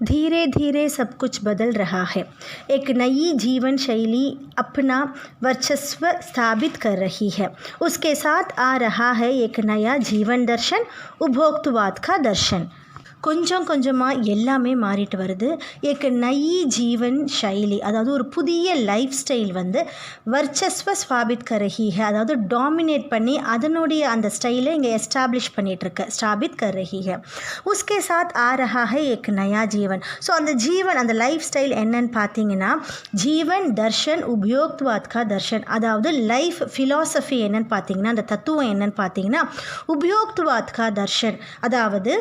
धीरे धीरे सब कुछ बदल रहा है। एक नई जीवन शैली अपना वर्चस्व स्थापित कर रही है। उसके साथ आ रहा है एक नया जीवन दर्शन, उपभोक्तवाद का दर्शन। கொஞ்சம் கொஞ்சமாக எல்லாமே மாறிட்டு வருது. एक नई जीवन शैली அதாவது ஒரு புதிய லைஃப் ஸ்டைல் வந்து வர்ச்சஸ்வ ஸ்வாபித் कर रही है, அதாவது டாமினேட் பண்ணி அதனுடைய அந்த ஸ்டைலை இங்கே எஸ்டாப்ளிஷ் பண்ணிகிட்ருக்கு, ஸ்டாபித் कर रही है. उसके साथ आ रहा है एक नया जीवन. ஸோ அந்த ஜீவன் அந்த லைஃப் ஸ்டைல் என்னன்னு பார்த்தீங்கன்னா ஜீவன் தர்ஷன் உபயோக்துவாத் கா தர்ஷன். அதாவது லைஃப் ஃபிலாசபி என்னன்னு பார்த்தீங்கன்னா அந்த தத்துவம் என்னன்னு பார்த்தீங்கன்னா உபயோக்துவாத் கா தர்ஷன், அதாவது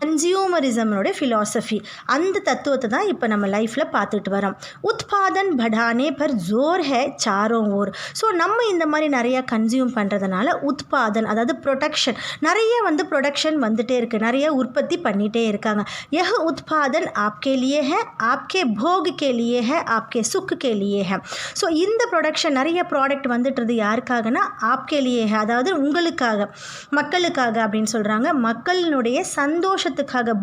கன்சியூமரிசமோடைய ஃபிலாசபி. அந்த தத்துவத்தை தான் இப்போ நம்ம லைஃப்பில் பார்த்துட்டு வரோம். உத்பாதன் படானே பர் ஜோர் ஹே சாரோம் ஓர். ஸோ நம்ம இந்த மாதிரி நிறையா கன்சியூம் பண்ணுறதுனால உத்பாதன் அதாவது ப்ரொடக்ஷன், நிறைய வந்து ப்ரொடக்ஷன் வந்துகிட்டே இருக்குது, நிறைய உற்பத்தி பண்ணிகிட்டே இருக்காங்க. यह उत्पादन आपके लिए है, आपके भोग के लिए है, आपके सुख के लिए है. ஸோ இந்த ப்ரொடக்ஷன் நிறைய ப்ராடக்ட் வந்துட்டுறது யாருக்காகனா ஆப்கே லியே है, அதாவது உங்களுக்காக, மக்களுக்காக அப்படின்னு சொல்கிறாங்க. மக்களினுடைய சந்தோஷத்துக்காக,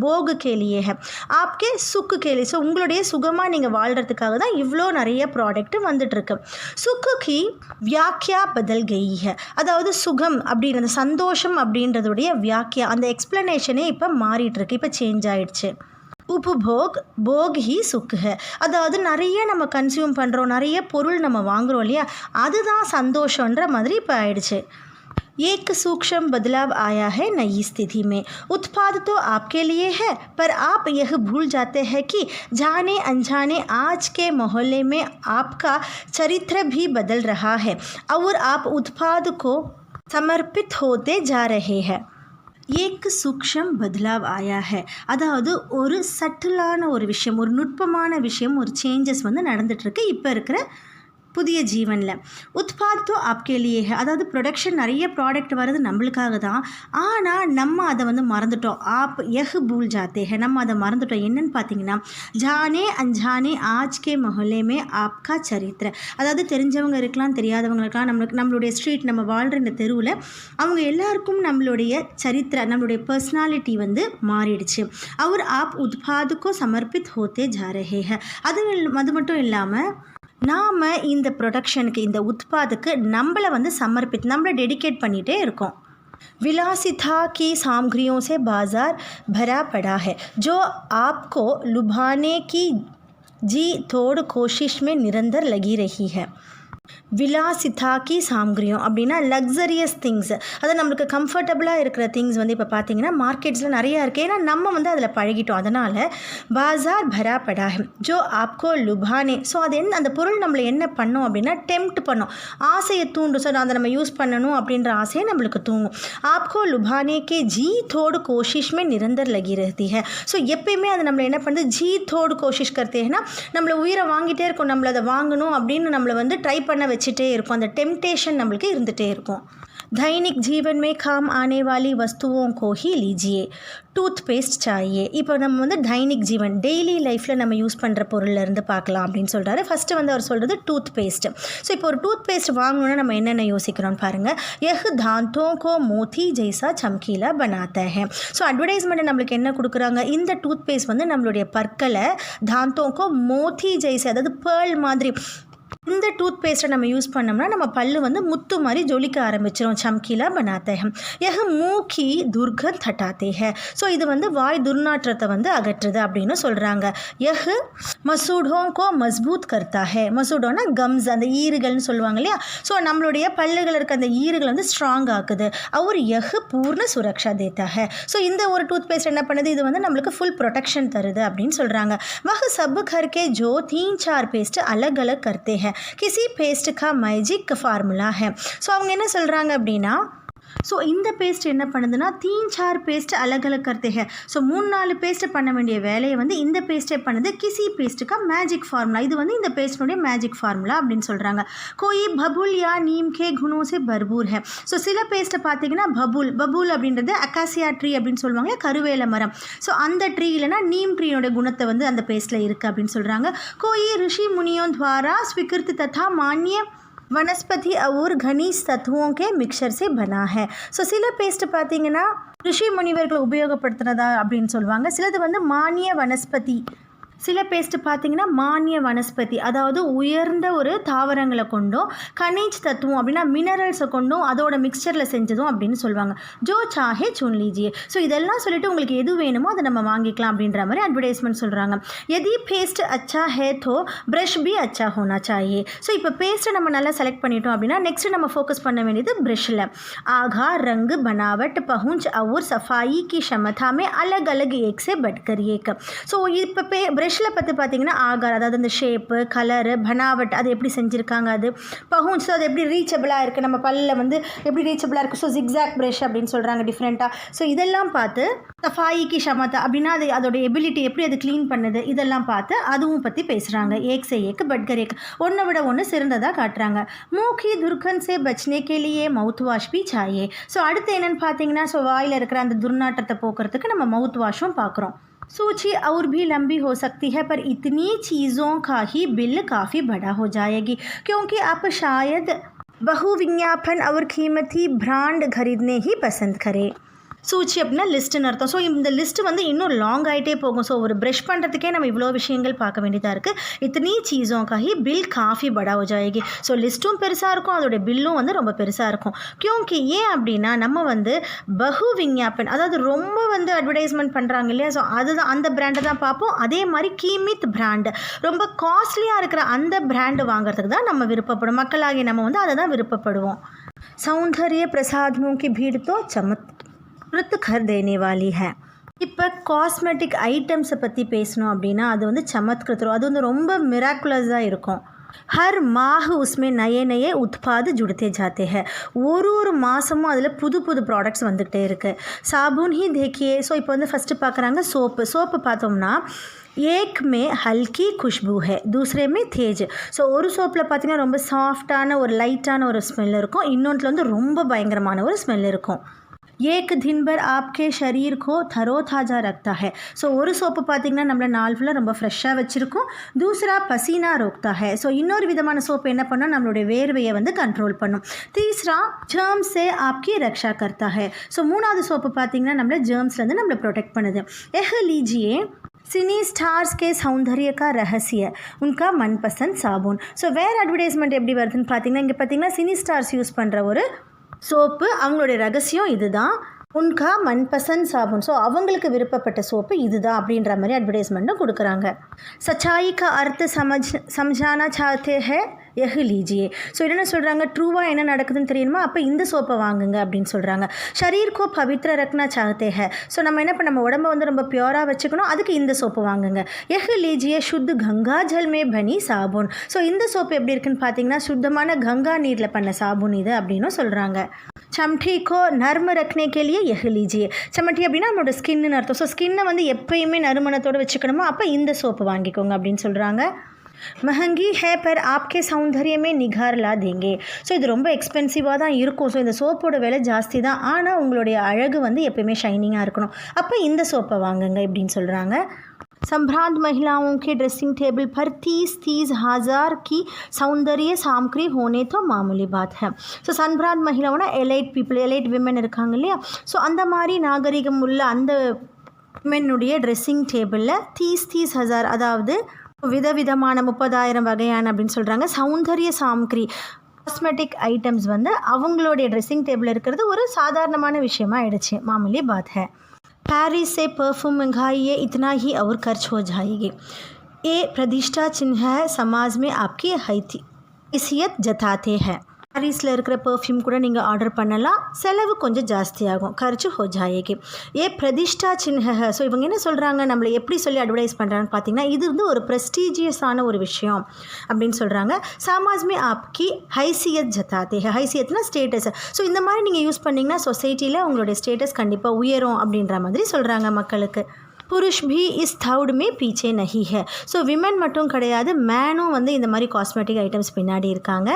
போகு के लिए है, आपके सुख के लिए. ஸோ உங்களுடைய சுகமாக நீங்கள் வாழ்கிறதுக்காக தான் இவ்வளோ நிறைய ப்ராடக்ட் வந்துட்டுருக்கு. சுக்கு கி வியாக்கியா பதல் கயி है, அதாவது சுகம் அப்படின்றது சந்தோஷம் அப்படின்றதுடைய வியாக்கியா அந்த எக்ஸ்ப்ளனேஷனே இப்போ மாறிட்டுருக்கு, இப்போ சேஞ்ச் ஆகிடுச்சு. உபபோக் போக் ஹி சுக் ஹை, அதாவது நிறைய நம்ம கன்சியூம் பண்ணுறோம், நிறைய பொருள் நம்ம வாங்குகிறோம் இல்லையா, அதுதான் சந்தோஷன்ற மாதிரி இப்போ ஆயிடுச்சு. एक सूक्ष्म बदलाव आया है नई स्थिति में. उत्पाद तो आपके लिए है, पर आप यह भूल जाते हैं कि जाने अनजाने आज के मोहल्ले में आपका चरित्र भी बदल रहा है और आप उत्पाद को समर्पित होते जा रहे हैं. एक सूक्ष्म बदलाव आया है, அதாவது ஒரு சட்டிலான ஒரு விஷயம், ஒரு நுட்பமான விஷயம், ஒரு சேஞ்சஸ் வந்து நடந்துகிட்ருக்கு இப்போ இருக்கிற புதிய ஜீவனில். உத்பாத் தோ ஆப்கே லியே ஹை, அதாவது ப்ரொடக்ஷன் நிறைய ப்ராடக்ட் வருது நம்மளுக்காக தான், ஆனால் நம்ம அதை வந்து மறந்துட்டோம். ஆப் எஹ் பூல் ஜாத்தே ஹை, நம்ம அதை மறந்துட்டோம். என்னன்னு பார்த்தீங்கன்னா ஜானே அஞ்சானே ஆஜ் கே மொஹல்லே ஆப்கா சரித்திர, அதாவது தெரிஞ்சவங்க இருக்கலாம், தெரியாதவங்க இருக்கலாம், நம்மளுடைய ஸ்ட்ரீட், நம்ம வாழ்கிற இந்த தெருவில் அவங்க எல்லாருக்கும் நம்மளுடைய சரித்திர, நம்மளுடைய பர்சனாலிட்டி வந்து மாறிடுச்சு. அவர் ஆப் உத்பாதுக்கோ சமர்ப்பித் ஹோத்தே ஜா ரஹே ஹை, அது மட்டும் இல்லாமல் நாம் இந்த ப்ரொடக்ஷனுக்கு, இந்த உத்பாதுக்கு நம்மளை வந்து நம்மளை டெடிகேட் பண்ணிகிட்டே இருக்கோம். विलासिता की सामग्रियों से बाज़ार भरा पड़ा है, जो आपको लुभाने की जी तोड़ कोशिश में निरंतर लगी रही है. விலாசிதா கி சாம்கிரியம் அப்படின்னா லக்ஸரியஸ் திங்ஸ், அதாவது நம்மளுக்கு கம்ஃபர்டபுளாக இருக்கிற திங்ஸ் வந்து இப்போ பார்த்தீங்கன்னா மார்க்கெட்ஸில் நிறையா இருக்குது. ஏன்னா நம்ம வந்து அதில் பழகிட்டோம். அதனால் பாசார் பரா படா ஹை ஜோ ஆப்கோ லுபானே. ஸோ அது அந்த பொருள் நம்மளை என்ன பண்ணோம் அப்படின்னா டெம்ப்ட் பண்ணோம், ஆசையை தூண்டும். ஸோ அதை நம்ம யூஸ் பண்ணணும் அப்படின்ற ஆசையை நம்மளுக்கு தூங்கும். ஆப்கோ லுபானே கே ஜீ தோடு கோஷிஷ்மே நிரந்தர் லகி ரஹதி ஹை. ஸோ எப்பயுமே அது நம்மளை என்ன பண்ணுது, ஜீ தோடு கோஷிஷ் கர்த்தேன்னா நம்மளை உயிரை வாங்கிட்டே இருக்கும், நம்மளை அதை வாங்கணும் அப்படின்னு நம்மளை வந்து ட்ரை பண்ண வச்சுட்டே இருக்கும். அந்த டெம்டேஷன் நம்மளுக்கு இருந்துகிட்டே இருக்கும். दैनिक जीवन में काम आने वाली वस्तुओं को ही लीजिए. டூத்பேஸ்ட் சாயே. இப்போ நம்ம வந்து தைனிக் ஜீவன் டெய்லி லைஃப்பில் நம்ம யூஸ் பண்ணுற பொருள்லேருந்து பார்க்கலாம் அப்படின்னு சொல்கிறாரு. ஃபஸ்ட்டு வந்து அவர் சொல்கிறது டூத் பேஸ்ட். ஸோ இப்போ ஒரு டூத் பேஸ்ட் வாங்கணுன்னா நம்ம என்னென்ன யோசிக்கிறோம்னு பாருங்கள். यह दांतों को मोती जैसा चमकीला बनाता है. ஸோ அட்வர்டைஸ்மெண்ட் நம்மளுக்கு என்ன கொடுக்குறாங்க, இந்த டூத் பேஸ்ட் வந்து நம்மளுடைய பற்களை दांतों को मोती जैसे, அதாவது பேர்ல் மாதிரி இந்த டூத் பேஸ்ட்டை நம்ம யூஸ் பண்ணோம்னா நம்ம பல்லு வந்து முத்து மாதிரி ஜொலிக்க ஆரம்பிச்சிடும். சம்கீலா பனாத்தே ஹை. யஹ் மூ கி துர்கந்த் ஹட்டாத்தே ஹை. ஸோ இது வந்து வாய் துர்நாற்றத்தை வந்து அகற்றுது அப்படின்னு சொல்கிறாங்க. யஹ் மசூடோ கோ மஸ்பூத் கர்த்தா ஹை. மசூடோனா கம்ஸ், அந்த ஈறுகள்னு சொல்லுவாங்க இல்லையா. ஸோ நம்மளுடைய பல்லுகள் இருக்க அந்த ஈறுகள் வந்து ஸ்ட்ராங் ஆக்குது. அவர் யஹ் பூர்ண சுரக்ஷா தேத்தா ஹை. ஸோ இந்த ஒரு டூத் பேஸ்ட் என்ன பண்ணுது, இது வந்து நம்மளுக்கு ஃபுல் ப்ரொடெக்ஷன் தருது அப்படின்னு சொல்கிறாங்க. வஹ் சப் கர் கே ஜோ 3-4 பேஸ்ட் அலக் அலக் கர்த்தே ஹை, किसी पेस्ट का मैजिक फार्मूला है. ஸோ அவங்க என்ன சொல்கிறாங்க அப்படின்னா, ஸோ இந்த பேஸ்ட் என்ன பண்ணுதுன்னா 3-4 பேஸ்ட் அலக் அலக் கர்த்தே ஹை. ஸோ 3-4 பேஸ்ட் பண்ண வேண்டிய வேலையை வந்து இந்த பேஸ்ட்டே பண்ணுது. கிசி பேஸ்ட்டுக்கா மேஜிக் ஃபார்முலா, இது வந்து இந்த பேஸ்ட்டுடைய மேஜிக் ஃபார்முலா அப்படின்னு சொல்கிறாங்க. கோயி பபுல் யா நீம் கே குணோ சே பர்பூர் ஹை. ஸோ சில பேஸ்ட்டை பார்த்தீங்கன்னா பபுல் அப்படின்றது அக்காசியா ட்ரீ அப்படின்னு சொல்லுவாங்க, கருவேல மரம். ஸோ அந்த ட்ரீ இல்லைனா நீம் ட்ரீயோட குணத்தை வந்து அந்த பேஸ்ட்டில் இருக்குது அப்படின்னு சொல்கிறாங்க. கோயி ऋषि मुनियों द्वारा स्वीकृत तथा मान्य वनस्पति और खनिज तत्वों के मिक्सचर से बना है. ஸோ சில பேஸ்ட் பார்த்தீங்கன்னா ரிஷி முனிவர்கள் உபயோகப்படுத்துனதா அப்படின்னு சொல்லுவாங்க. சிலது வந்து மானிய வனஸ்பதி, சில பேஸ்ட் பார்த்தீங்கன்னா மானிய வனஸ்பதி, அதாவது உயர்ந்த ஒரு தாவரங்களை கொண்டும் கனிஜ் தத்துவம் அப்படின்னா மினரல்ஸை கொண்டும் அதோட மிக்சரில் செஞ்சதும் அப்படின்னு சொல்லுவாங்க. ஜோ சாஹே சுன் லீஜியே. ஸோ இதெல்லாம் சொல்லிட்டு உங்களுக்கு எது வேணுமோ அதை நம்ம வாங்கிக்கலாம் அப்படின்ற மாதிரி அட்வர்டைஸ்மெண்ட் சொல்கிறாங்க. எதி பேஸ்ட் அச்சா ஹே தோ ப்ரஷ் பி அச்சா ஹோனா சாயே. ஸோ இப்போ பேஸ்ட்டை நம்ம நல்லா செலக்ட் பண்ணிட்டோம் அப்படின்னா நெக்ஸ்ட் நம்ம ஃபோக்கஸ் பண்ண வேண்டியது ப்ரஷ்ஷில். ஆகா रंग बनावट पहुँच और सफाई की क्षमता में अलग अलग एक से बढ़कर एक. ஸோ இப்போ ப்ரஷ்ஷில் பற்றி பார்த்தீங்கன்னா ஆகார், அதாவது அந்த ஷேப்பு, கலரு, பனாவட் அது எப்படி செஞ்சுருக்காங்க, அது பஹூன்ஸ் அது எப்படி ரீச்சபிளாக இருக்குது, நம்ம பல்லில் வந்து எப்படி ரீச்சபிளாக இருக்குது. ஸோ ஜிக்ஸாக் ப்ரஷ் அப்படின்னு சொல்கிறாங்க டிஃப்ரெண்ட்டாக. ஸோ இதெல்லாம் பார்த்து சஃபாயிக்கு ஷமதா அப்படின்னா அது அதோட எபிலிட்டி எப்படி அது க்ளீன் பண்ணுது இதெல்லாம் பார்த்து அதுவும் பற்றி பேசுகிறாங்க. ஏக் சே ஏக் பட்கர் ஏக், ஒன்றை விட ஒன்று சிறந்ததாக காட்டுறாங்க. மூக்கி துர்கன் சே பச்னே கேலியே மவுத் வாஷ் பி சாயே. ஸோ அடுத்து என்னென்னு பார்த்தீங்கன்னா ஸோ வாயில் இருக்கிற அந்த துர்நாற்றத்தை போக்குறதுக்கு நம்ம மவுத் வாஷும் பார்க்குறோம். सूची और भी लंबी हो सकती है पर इतनी चीज़ों का ही बिल काफ़ी बड़ा हो जाएगी क्योंकि आप शायद बहुविज्ञापन और कीमती ब्रांड खरीदने ही पसंद करें. சூச்சி அப்படின்னா லிஸ்ட்டுன்னு அர்த்தம். ஸோ இந்த லிஸ்ட்டு வந்து இன்னும் லாங் ஆகிட்டே போகும். ஸோ ஒரு ப்ரஷ் பண்ணுறதுக்கே நம்ம இவ்வளோ விஷயங்கள் பார்க்க வேண்டியதாக இருக்குது. இத்தனி சீஸோம் காஹி பில் காஃபி படா ஹோ ஜாயேகி. ஸோ லிஸ்ட்டும் பெருசாக இருக்கும், அதோடைய பில்லும் வந்து ரொம்ப பெருசாக இருக்கும். கியோங்கி ஏன் அப்படின்னா நம்ம வந்து பஹு விஞ்ஞாபன், அதாவது ரொம்ப வந்து அட்வர்டைஸ்மெண்ட் பண்ணுறாங்க இல்லையா, ஸோ அதுதான் அந்த பிராண்டை தான் பார்ப்போம். அதே மாதிரி கீமித் பிராண்டு, ரொம்ப காஸ்ட்லியாக இருக்கிற அந்த பிராண்டு வாங்குறதுக்கு தான் நம்ம விருப்பப்படும். மக்களாகி நம்ம வந்து அதை தான் விருப்பப்படுவோம். சௌந்தர்ய பிரசாதனோं की भीड़ तो चमत्कृत कर देने वाली है. இப்போ காஸ்மெட்டிக் ஐட்டம்ஸை பற்றி பேசணும் அப்படின்னா அது வந்து சமத்கிருத்தம், அது வந்து ரொம்ப மிராக்குலஸாக இருக்கும். ஹர் மாஹ் உஸ்மே நயே நயே உத்பாத் ஜுடத்தே ஜாத்தே ஹை. ஒரு மாதமும் அதில் புது புது ப்ராடக்ட்ஸ் வந்துக்கிட்டே இருக்குது. சாபுன் ஹி தேக்கியே. ஸோ இப்போ வந்து ஃபஸ்ட்டு பார்க்குறாங்க சோப்பு பார்த்தோம்னா ஏக் மே ஹல்கி குஷ்பு ஹே, தூசரே மே தேஜ். ஸோ ஒரு சோப்பில் பார்த்திங்கன்னா ரொம்ப சாஃப்டான ஒரு லைட்டான ஒரு ஸ்மெல் இருக்கும், இன்னொன்றில் வந்து ரொம்ப பயங்கரமான ஒரு ஸ்மெல் இருக்கும். एक दिन भर आपके शरीर को तरोताज़ा रखता है. ஸோ ஒரு சோப்பு பார்த்திங்கன்னா நம்மளை நாள் ஃபுல்லாக ரொம்ப ஃப்ரெஷ்ஷாக வச்சுருக்கும். தூசரா பசீனா ரோக்தா ஹை. ஸோ இன்னொரு விதமான சோப்பு என்ன பண்ணோம், நம்மளுடைய வேர்வையை வந்து கண்ட்ரோல் பண்ணும். தீஸ்ரா ஜெர்ம்ஸ் சே ஆப்கி ரக்ஷா கர்த்தா ஹை. ஸோ மூணாவது சோப்பு பார்த்திங்கன்னா நம்மளை ஜெர்ம்ஸ்லேருந்து நம்மளை ப்ரொடெக்ட் பண்ணுது. எஹ் லீஜியே सिनी स्टार्स के सौंदर्य का रहस्य उनका मनपसंद साबुन. ஸோ வேறு அட்வர்டைஸ்மெண்ட் எப்படி வருதுன்னு பார்த்தீங்கன்னா இங்கே பார்த்தீங்கன்னா சினி ஸ்டார்ஸ் யூஸ் பண்ணுற ஒரு சோப்பு, அவங்களுடைய ரகசியம் இதுதான், உன்கா மன்பசந்த் சாபுன். ஸோ அவங்களுக்கு விருப்பப்பட்ட சோப்பு இதுதான் அப்படின்ற மாதிரி அட்வர்டைஸ்மெண்ட்டும் கொடுக்குறாங்க. சச்சாயி கா அர்த்த சமஜானா சாத்தே ஹே எஹ் லீஜியே. ஸோ என்ன சொல்கிறாங்க, ட்ரூவாக என்ன நடக்குதுன்னு தெரியுமா, அப்போ இந்த சோப்பை வாங்குங்க அப்படின்னு சொல்கிறாங்க. ஷரீர் கோ பவித்ர ரக்னா சாத்தே ஹே. ஸோ நம்ம என்ன பண்ண, நம்ம உடம்பை வந்து ரொம்ப பியூராக வச்சுக்கணும், அதுக்கு இந்த சோப்பு வாங்குங்க. எஹ் லீஜியே சுத் கங்கா ஜல் மே பனி சாபுன். ஸோ இந்த சோப்பு எப்படி இருக்குன்னு பார்த்தீங்கன்னா சுத்தமான கங்கா நீரில் பண்ண சாபுன் இது அப்படின்னு சொல்கிறாங்க. चमटी को नर्म रखने के लिए यह लीजिए. चमटी அப்படின்னா நம்மளோட ஸ்கின்னு அர்த்தம். ஸோ ஸ்கின்னை வந்து எப்பயுமே நறுமணத்தோடு வச்சுக்கணுமோ அப்போ இந்த சோப்பு வாங்கிக்கோங்க அப்படின்னு சொல்கிறாங்க. महंगी है पर आपके सौंदर्य में निखार ला देंगे. ஸோ இது ரொம்ப எக்ஸ்பென்சிவாக தான் இருக்கும். ஸோ இந்த சோப்போட விலை ஜாஸ்தி தான், ஆனால் உங்களுடைய அழகு வந்து எப்பயுமே ஷைனிங்காக இருக்கணும், அப்போ இந்த சோப்பை வாங்குங்க இப்படின்னு சொல்கிறாங்க. संभ्रांत महिलाओं के ड्रेसिंग टेबल पर 30 हज़ार की सौंदर्य सामग्री होने तो मामूली बात है. ஸோ சன்பிராந்த் மகிழாவோட எலைட் பீப்புள், எலைட் விமன் இருக்காங்க இல்லையா, ஸோ அந்த மாதிரி நாகரிகம் உள்ள அந்த விமனுடைய ட்ரெஸ்ஸிங் டேபிளில் 30 ஹஜார், அதாவது விதவிதமான 30,000 வகையான அப்படின்னு சொல்கிறாங்க சௌந்தர்ய சாமக்ரி காஸ்மெட்டிக் ஐட்டம்ஸ் வந்து அவங்களுடைய ட்ரெஸ்ஸிங் டேபிள் இருக்கிறது ஒரு சாதாரணமான விஷயமா ஆயிடுச்சு. மாமூலி பாத் है. पेरिस से परफ्यूम मंगाइए, इतना ही और खर्च हो जाएगी. ये प्रतिष्ठा चिन्ह है, समाज में आपकी हैसियत जताते हैं. பாரிஸில் இருக்கிற பர்ஃப்யூம் கூட நீங்கள் ஆர்டர் பண்ணலாம், செலவு கொஞ்சம் ஜாஸ்தியாகும், கர்ச்சு ஹோ ஜாயேகி. ஏ பிரதிஷ்டா சின்ஹ. ஸோ இவங்க என்ன சொல்கிறாங்க, நம்மளை எப்படி சொல்லி அட்வர்டைஸ் பண்ணுறாங்கன்னு பார்த்தீங்கன்னா இது வந்து ஒரு ப்ரெஸ்டீஜியஸான ஒரு விஷயம் அப்படின்னு சொல்கிறாங்க. சமாஜ்மே ஆப்கி ஹைசியத் ஜத்தாத்தே. ஹைசியத்னா ஸ்டேட்டஸ். ஸோ இந்த மாதிரி நீங்கள் யூஸ் பண்ணிங்கன்னா சொசைட்டியில் உங்களுடைய ஸ்டேட்டஸ் கண்டிப்பாக உயரும் அப்படின்ற மாதிரி சொல்கிறாங்க மக்களுக்கு. புருஷ் भी इस दौड़ में पीछे नहीं है. ஸோ விமன் மட்டும் கிடையாது, மேனும் வந்து இந்த மாதிரி காஸ்மெட்டிக் ஐட்டம்ஸ் பின்னாடி இருக்காங்க.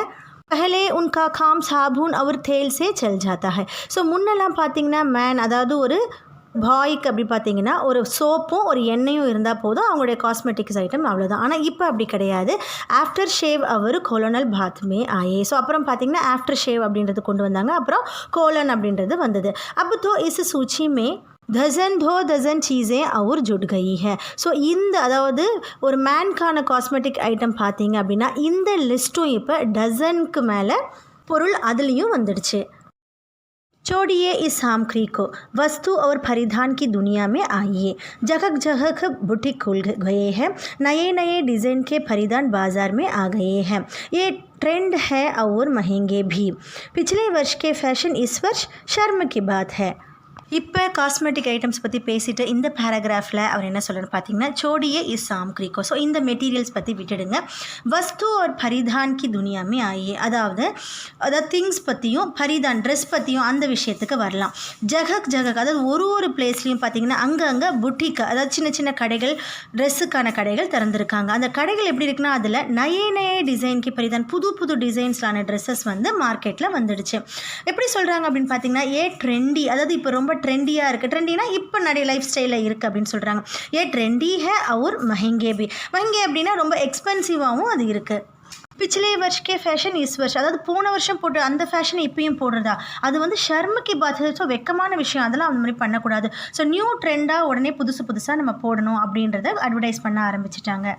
पहले उनका काम साबुन और तेल से चल जाता है. ஸோ முன்னெல்லாம் பார்த்தீங்கன்னா மேன், அதாவது ஒரு பாய்க்கு அப்படி பார்த்தீங்கன்னா ஒரு சோப்பும் ஒரு எண்ணெயும் இருந்தால் போதும், அவங்களுடைய காஸ்மெட்டிக்ஸ் ஐட்டம் அவ்வளோதான். ஆனால் இப்போ அப்படி கிடையாது. ஆஃப்டர் ஷேவ் அவர் கோலோனல் பாத்மே ஆயே. ஸோ அப்புறம் பார்த்தீங்கன்னா ஆஃப்டர் ஷேவ் அப்படின்றது கொண்டு வந்தாங்க, அப்புறம் கோலன் அப்படின்றது வந்தது. அப்போ தோ இஸ் சூச்சி மே டசன் சீஸே அவர் ஜுட் கயி ஹே. ஸோ இந்த அதாவது ஒரு மேன்கான காஸ்மெட்டிக் ஐட்டம் பார்த்தீங்க அப்படின்னா இந்த லிஸ்ட்டும் இப்போ டசனுக்கு மேலே பொருள் அதுலேயும் வந்துடுச்சு. छोड़िए इस सामग्री को, वस्तु और परिधान की दुनिया में आइए। जगह जगह बुटीक खुल गए हैं, नए नए डिज़ाइन के परिधान बाज़ार में आ गए हैं। ये ट्रेंड है और महंगे भी। पिछले वर्ष के फैशन इस वर्ष शर्म की बात है. இப்போ காஸ்மெட்டிக் ஐட்டம்ஸ் பற்றி பேசிட்டு இந்த பேராகிராஃபில் அவர் என்ன சொல்கிறேன்னு பார்த்தீங்கன்னா சோடியே இஸ் சாம்க்ரிக்கோ. ஸோ இந்த மெட்டீரியல்ஸ் பற்றி விட்டுடுங்க. வஸ்து ஒரு பரிதான் கி துனியாமே ஆயே, அதாவது திங்ஸ் பற்றியும் பரிதான் ட்ரெஸ் பற்றியும் அந்த விஷயத்துக்கு வரலாம். ஜகக் அதாவது ஒரு பிளேஸ்லையும் பார்த்தீங்கன்னா அங்கங்கே புட்டிக் அதாவது சின்ன சின்ன கடைகள், ட்ரெஸ்ஸுக்கான கடைகள் திறந்துருக்காங்க. அந்த கடைகள் எப்படி இருக்குன்னா அதில் நய டிசைன்க்கு பரிதான் புது டிசைன்ஸ்லான ட்ரெஸ்ஸஸ் வந்து மார்க்கெட்டில் வந்துடுச்சு. எப்படி சொல்கிறாங்க அப்படின்னு பார்த்தீங்கன்னா ட்ரெண்டி, அதாவது இப்போ ரொம்ப ட்ரெண்டியாக இருக்குது. ட்ரெண்டினா இப்போ நிறைய லைஃப் ஸ்டைலில் இருக்குது அப்படின்னு சொல்கிறாங்க. ட்ரெண்டி ஹே और महंगे भी. महंगे அப்படின்னா ரொம்ப எக்ஸ்பென்சிவாகவும் அது இருக்குது. பிछले वर्ष के फैशन इस वर्ष, அதாவது போன வருஷம் போட்டு அந்த ஃபேஷன் இப்பயும் போடுறதா, அது வந்து ஷர்முக்கு பார்த்து. ஸோ வெக்கமான விஷயம், அதெல்லாம் அந்த மாதிரி பண்ணக்கூடாது. ஸோ நியூ ட்ரெண்டாக உடனே புதுசாக நம்ம போடணும் அப்படின்றத அட்வர்டைஸ் பண்ண ஆரம்பிச்சிட்டாங்க.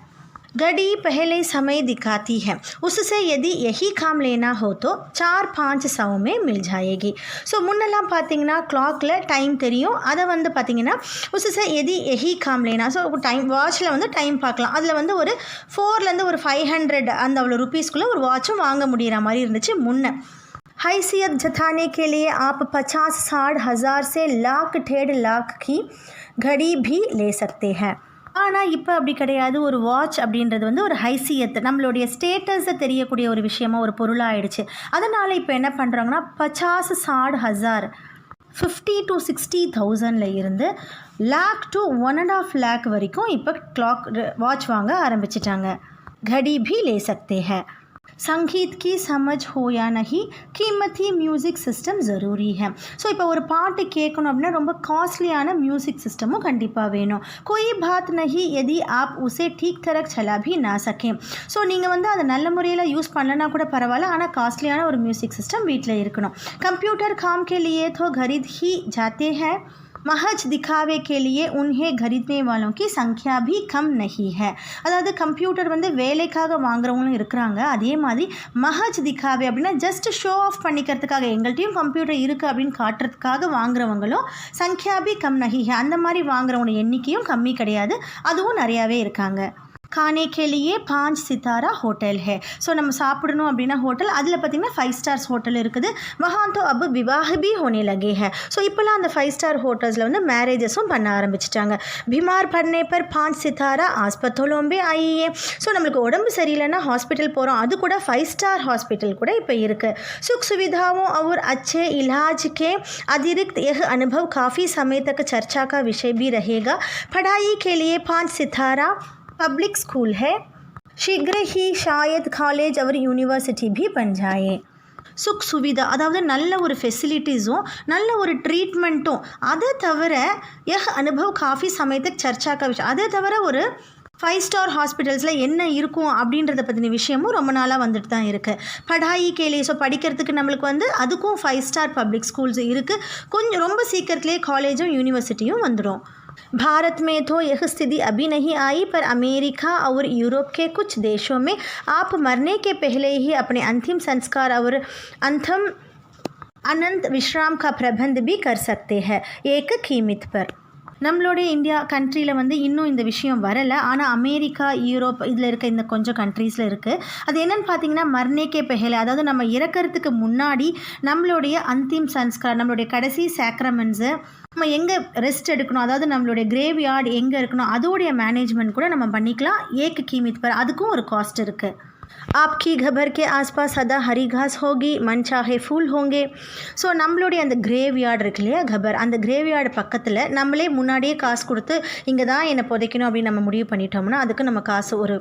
घड़ी पहले समय दिखाती है, उससे यदि यही काम लेना हो तो 4-500 में मिल जाएगी. ஸோ முன்னெல்லாம் பார்த்தீங்கன்னா கிளாக்கில் டைம் தெரியும், அதை வந்து பார்த்தீங்கன்னா उससे यदि यही काम लेना, ஸோ டைம் வாட்சில் வந்து டைம் பார்க்கலாம். அதில் வந்து ஒரு 400 ஒரு 500 அந்த அவ்வளோ ருபீஸ்க்குள்ளே ஒரு வாட்சும் வாங்க முடிகிற மாதிரி இருந்துச்சு முன்ன. हैसियत जताने के लिए आप 50-60 हज़ार से लाख 1.5 लाख की घड़ी भी ले सकते हैं. ஆனால் இப்போ அப்படி கிடையாது. ஒரு வாட்ச் அப்படின்றது வந்து ஒரு ஹைசியத், நம்மளுடைய ஸ்டேட்டஸை தெரியக்கூடிய ஒரு விஷயமா ஒரு பொருளாகிடுச்சு. அதனால் இப்போ என்ன பண்ணுறாங்கன்னா 50-60 हज़ार 50 to 60,000 இருந்து லேக் டு 1.5 लाख வரைக்கும் இப்போ கிளாக் வாட்ச் வாங்க ஆரம்பிச்சிட்டாங்க. घड़ी भी ले सकते हैं. संगीत की समझ हो या नहीं, कीमती म्यूज़िक सिस्टम ज़रूरी है. ஸோ இப்போ ஒரு பாட்டு கேட்கணும் அப்படின்னா ரொம்ப காஸ்ட்லியான மியூசிக் சிஸ்டமும் கண்டிப்பாக வேணும். कोई बात नहीं यदि आप उसे ठीक तरह चला भी ना सकें. ஸோ நீங்கள் வந்து அதை நல்ல முறையில் யூஸ் பண்ணலனா கூட பரவாயில்ல, ஆனால் காஸ்ட்லியான ஒரு மியூசிக் சிஸ்டம் வீட்டில் இருக்கணும். कंप्यूटर काम के लिए तो खरीद ही जाते हैं, महज दिखावे के लिए उन्हें खरीदने वालों की संख्या भी कम नहीं है. அதாவது கம்ப்யூட்டர் வந்து வேலைக்காக வாங்குறவங்களும் இருக்கிறாங்க. அதே மாதிரி மஹஜ் திகாவே அப்படின்னா ஜஸ்ட் ஷோ ஆஃப் பண்ணிக்கிறதுக்காக, எங்கள்கிட்டையும் கம்ப்யூட்டர் இருக்குது அப்படின்னு காட்டுறதுக்காக வாங்குறவங்களும் சங்க்யா பி கம் நஹி ஹை, அந்த மாதிரி வாங்குறவங்க எண்ணிக்கையும் கம்மி கிடையாது, அதுவும் நிறையாவே இருக்காங்க. खाने के लिए 5 सितारा होटल है. ஸோ நம்ம சாப்பிடணும் அப்படின்னா ஹோட்டல், அதில் பார்த்திங்கன்னா 5 ஸ்டார்ஸ் ஹோட்டல் இருக்குது. वहाँ तो अब विवाह भी होने लगे हैं. ஸோ இப்போலாம் அந்த 5 ஸ்டார் ஹோட்டல்ஸில் வந்து மேரேஜஸும் பண்ண ஆரம்பிச்சிட்டாங்க. बीमार पड़ने पर 5 सितारा अस्पतालों में आई है. ஸோ நம்மளுக்கு உடம்பு சரியில்லைன்னா ஹாஸ்பிட்டல் போகிறோம், அது கூட 5 ஸ்டார் ஹாஸ்பிட்டல் கூட இப்போ இருக்குது. सुख सुविधाओं और अच्छे इलाज के अतिरिक्त यह अनुभव काफ़ी समय तक चर्चा का विषय भी रहेगा. पढ़ाई के लिए 5 सितारा पब्लिक स्कूल है, शीघ्र ही शायद कॉलेज और यूनिवर्सिटी भी बन जाए. சுக் சுவிதா அதாவது நல்ல ஒரு ஃபெசிலிட்டிஸும் நல்ல ஒரு ட்ரீட்மெண்ட்டும், அதை தவிர அனுபவ் காஃபி சமயத்துக்கு சர்ச்சாக்க விஷயம், அதை தவிர ஒரு 5 ஸ்டார் ஹாஸ்பிட்டல்ஸில் என்ன இருக்கும் அப்படின்றத பற்றின விஷயமும் ரொம்ப நாளாக வந்துட்டு தான் இருக்குது. படாயி கேலி, ஸோ படிக்கிறதுக்கு நம்மளுக்கு வந்து அதுக்கும் 5 ஸ்டார் பப்ளிக் ஸ்கூல்ஸ் இருக்குது. கொஞ்சம் ரொம்ப சீக்கிரத்துலேயே காலேஜும் யூனிவர்சிட்டியும் வந்துடும். भारत में तो यह स्थिति अभी नहीं आई, पर अमेरिका और यूरोप के कुछ देशों में आप मरने के पहले ही अपने अंतिम संस्कार और अनंत विश्राम का प्रबंध भी कर सकते हैं एक कीमत पर. நம்மளுடைய இந்தியா கண்ட்ரியில் வந்து இன்னும் இந்த விஷயம் வரலை, ஆனால் அமெரிக்கா, யூரோப் இதில் இருக்க இந்த கொஞ்சம் கண்ட்ரீஸில் இருக்குது. அது என்னென்னு பார்த்தீங்கன்னா மர்னேக்கே பெஹலே, அதாவது நம்ம இறக்கிறதுக்கு முன்னாடி நம்மளுடைய அந்திம் சன்ஸ்கார், நம்மளுடைய கடைசி சாக்ரமெண்ட்ஸு, நம்ம எங்கே ரெஸ்ட் எடுக்கணும், அதாவது நம்மளுடைய கிரேவ் யார்டு எங்கே இருக்கணும், அதோடைய மேனேஜ்மெண்ட் கூட நம்ம பண்ணிக்கலாம். ஏக்கு कीमत पर, அதுக்கும் ஒரு காஸ்ட் இருக்குது. आपकी घर के आसपास सदा हरी घास होगी, मन चाहे फूल होंगे. ஸோ நம்மளுடைய அந்த கிரேவ் யார்டு இருக்கு இல்லையா, கபர், அந்த கிரேவ் யார்டு பக்கத்தில் நம்மளே முன்னாடியே காசு கொடுத்து இங்கே தான் என்னை புதைக்கணும் அப்படின்னு நம்ம முடிவு பண்ணிட்டோம்னா அதுக்கு நம்ம காசு ஒரு